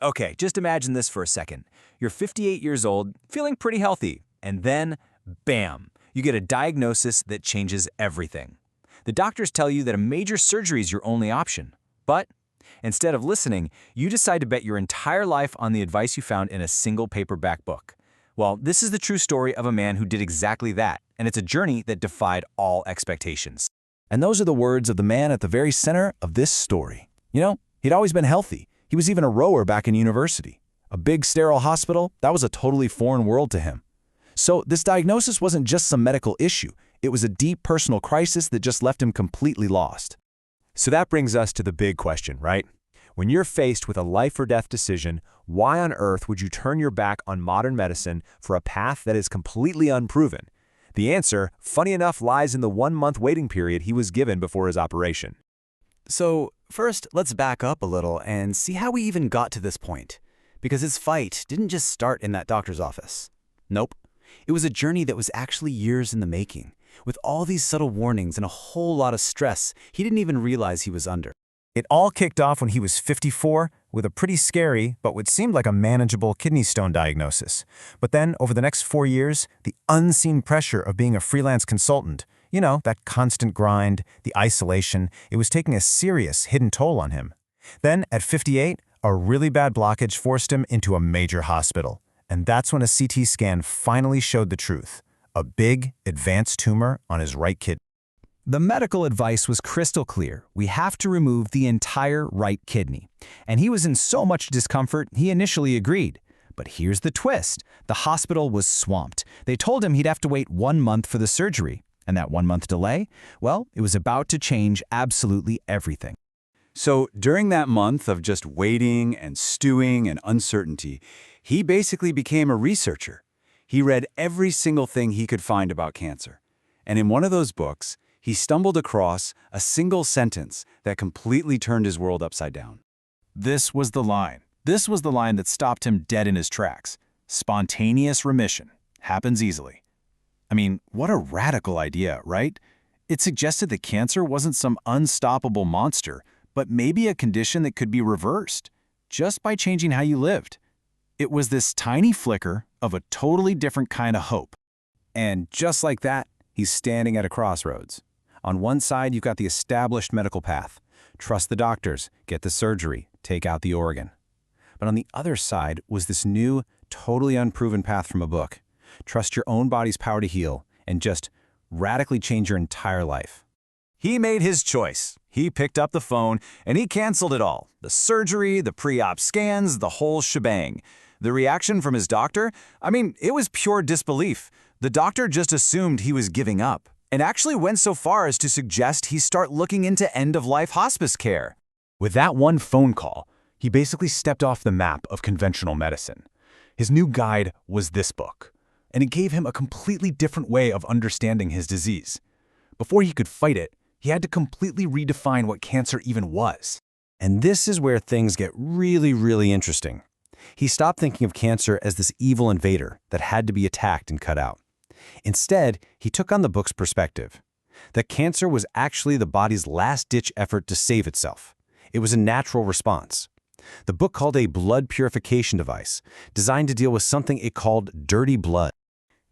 Okay, just imagine this for a second. You're 58 years old, feeling pretty healthy, and then, bam, you get a diagnosis that changes everything. The doctors tell you that a major surgery is your only option. But instead of listening, you decide to bet your entire life on the advice you found in a single paperback book. Well, this is the true story of a man who did exactly that, and it's a journey that defied all expectations. And those are the words of the man at the very center of this story. You know, he'd always been healthy. He was even a rower back in university. A big sterile hospital, that was a totally foreign world to him. So this diagnosis wasn't just some medical issue. It was a deep personal crisis that just left him completely lost. So that brings us to the big question, right? When you're faced with a life or death decision, why on earth would you turn your back on modern medicine for a path that is completely unproven? The answer, funny enough, lies in the 1-month waiting period he was given before his operation. So first, let's back up a little and see how we even got to this point. Because his fight didn't just start in that doctor's office. Nope. It was a journey that was actually years in the making, with all these subtle warnings and a whole lot of stress he didn't even realize he was under. It all kicked off when he was 54 with a pretty scary, but what seemed like a manageable kidney stone diagnosis. But then, over the next 4 years, the unseen pressure of being a freelance consultant, you know, that constant grind, the isolation, it was taking a serious hidden toll on him. Then, at 58, a really bad blockage forced him into a major hospital. And that's when a CT scan finally showed the truth. A big, advanced tumor on his right kidney. The medical advice was crystal clear. We have to remove the entire right kidney. And he was in so much discomfort, he initially agreed. But here's the twist. The hospital was swamped. They told him he'd have to wait 1 month for the surgery. And that 1-month delay? Well, it was about to change absolutely everything. So during that month of just waiting and stewing and uncertainty, he basically became a researcher. He read every single thing he could find about cancer. And in one of those books, he stumbled across a single sentence that completely turned his world upside down. This was the line. This was the line that stopped him dead in his tracks. Spontaneous remission. Happens easily. I mean, what a radical idea, right? It suggested that cancer wasn't some unstoppable monster, but maybe a condition that could be reversed, just by changing how you lived. It was this tiny flicker of a totally different kind of hope. And just like that, he's standing at a crossroads. On one side, you've got the established medical path. Trust the doctors, get the surgery, take out the organ. But on the other side was this new, totally unproven path from a book. Trust your own body's power to heal and just radically change your entire life. He made his choice. He picked up the phone and he canceled it all. The surgery, the pre-op scans, the whole shebang. The reaction from his doctor? I mean, it was pure disbelief. The doctor just assumed he was giving up and actually went so far as to suggest he start looking into end-of-life hospice care. With that one phone call, he basically stepped off the map of conventional medicine. His new guide was this book, and it gave him a completely different way of understanding his disease. Before he could fight it, he had to completely redefine what cancer even was. And this is where things get really, really interesting. He stopped thinking of cancer as this evil invader that had to be attacked and cut out. Instead, he took on the book's perspective, that cancer was actually the body's last-ditch effort to save itself. It was a natural response. The book called a blood purification device, designed to deal with something it called dirty blood.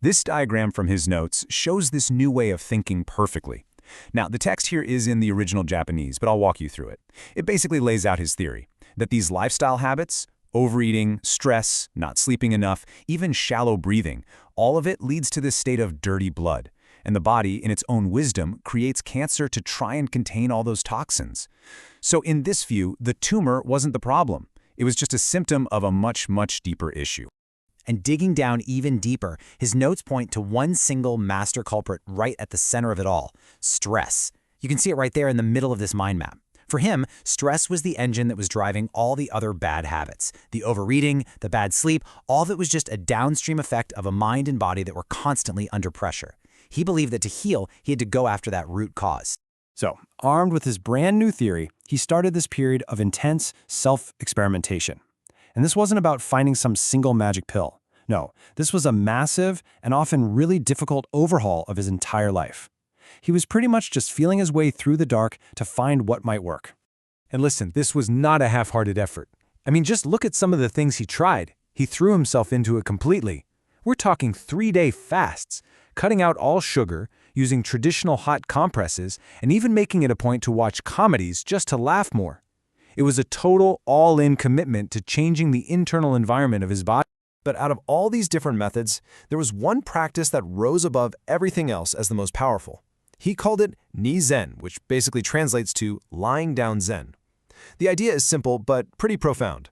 This diagram from his notes shows this new way of thinking perfectly. Now, the text here is in the original Japanese, but I'll walk you through it. It basically lays out his theory, that these lifestyle habits, overeating, stress, not sleeping enough, even shallow breathing, all of it leads to this state of dirty blood. And the body, in its own wisdom, creates cancer to try and contain all those toxins. So in this view, the tumor wasn't the problem. It was just a symptom of a much, much deeper issue. And digging down even deeper, his notes point to one single master culprit right at the center of it all: stress. You can see it right there in the middle of this mind map. For him, stress was the engine that was driving all the other bad habits. The overeating, the bad sleep, all of it was just a downstream effect of a mind and body that were constantly under pressure. He believed that to heal, he had to go after that root cause. So, armed with his brand new theory, he started this period of intense self-experimentation. And this wasn't about finding some single magic pill. No, this was a massive and often really difficult overhaul of his entire life. He was pretty much just feeling his way through the dark to find what might work. And listen, this was not a half-hearted effort. I mean, just look at some of the things he tried. He threw himself into it completely. We're talking 3-day fasts, cutting out all sugar, using traditional hot compresses, and even making it a point to watch comedies just to laugh more. It was a total all-in commitment to changing the internal environment of his body. But out of all these different methods, there was one practice that rose above everything else as the most powerful. He called it Ni Zen, which basically translates to lying down Zen. The idea is simple but pretty profound.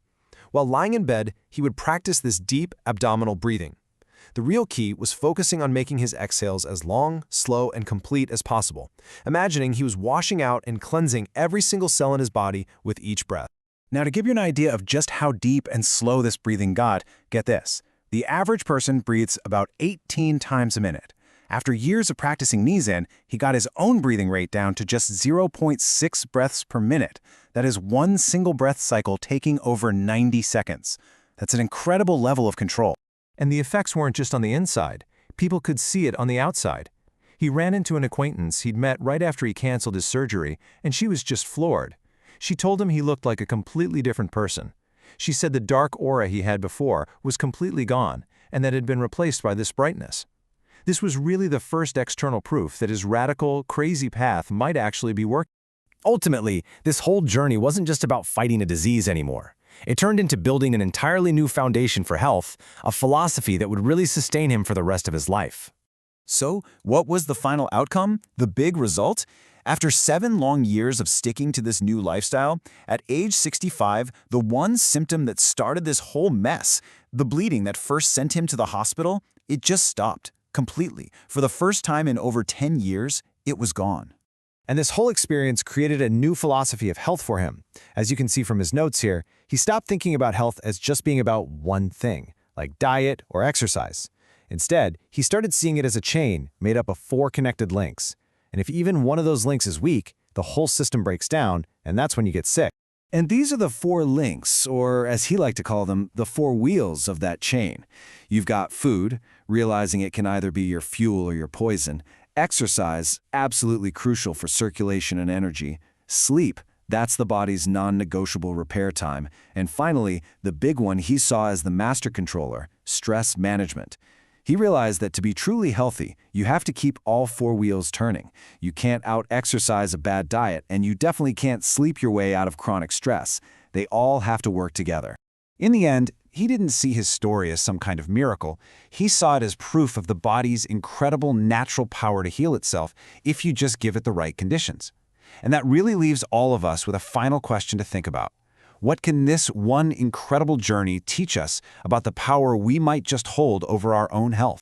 While lying in bed, he would practice this deep abdominal breathing. The real key was focusing on making his exhales as long, slow, and complete as possible, imagining he was washing out and cleansing every single cell in his body with each breath. Now, to give you an idea of just how deep and slow this breathing got, get this. The average person breathes about 18 times a minute. After years of practicing Ni Zen, he got his own breathing rate down to just 0.6 breaths per minute. That is one single breath cycle taking over 90 seconds. That's an incredible level of control. And the effects weren't just on the inside. People could see it on the outside. He ran into an acquaintance he'd met right after he canceled his surgery, and she was just floored. She told him he looked like a completely different person. She said the dark aura he had before was completely gone, and that it had been replaced by this brightness. This was really the first external proof that his radical, crazy path might actually be working. Ultimately, this whole journey wasn't just about fighting a disease anymore. It turned into building an entirely new foundation for health, a philosophy that would really sustain him for the rest of his life. So, what was the final outcome? The big result? After 7 long years of sticking to this new lifestyle, at age 65, the one symptom that started this whole mess, the bleeding that first sent him to the hospital, it just stopped, completely. For the first time in over 10 years, it was gone. And this whole experience created a new philosophy of health for him. As you can see from his notes here, he stopped thinking about health as just being about one thing, like diet or exercise. Instead, he started seeing it as a chain made up of 4 connected links. And if even one of those links is weak, the whole system breaks down, and that's when you get sick. And these are the 4 links, or as he liked to call them, the 4 wheels of that chain. You've got food, realizing it can either be your fuel or your poison. Exercise, absolutely crucial for circulation and energy. Sleep, that's the body's non-negotiable repair time. And finally, the big one he saw as the master controller, stress management. He realized that to be truly healthy, you have to keep all 4 wheels turning. You can't out-exercise a bad diet, and you definitely can't sleep your way out of chronic stress. They all have to work together. In the end, he didn't see his story as some kind of miracle. He saw it as proof of the body's incredible natural power to heal itself if you just give it the right conditions. And that really leaves all of us with a final question to think about. What can this one incredible journey teach us about the power we might just hold over our own health?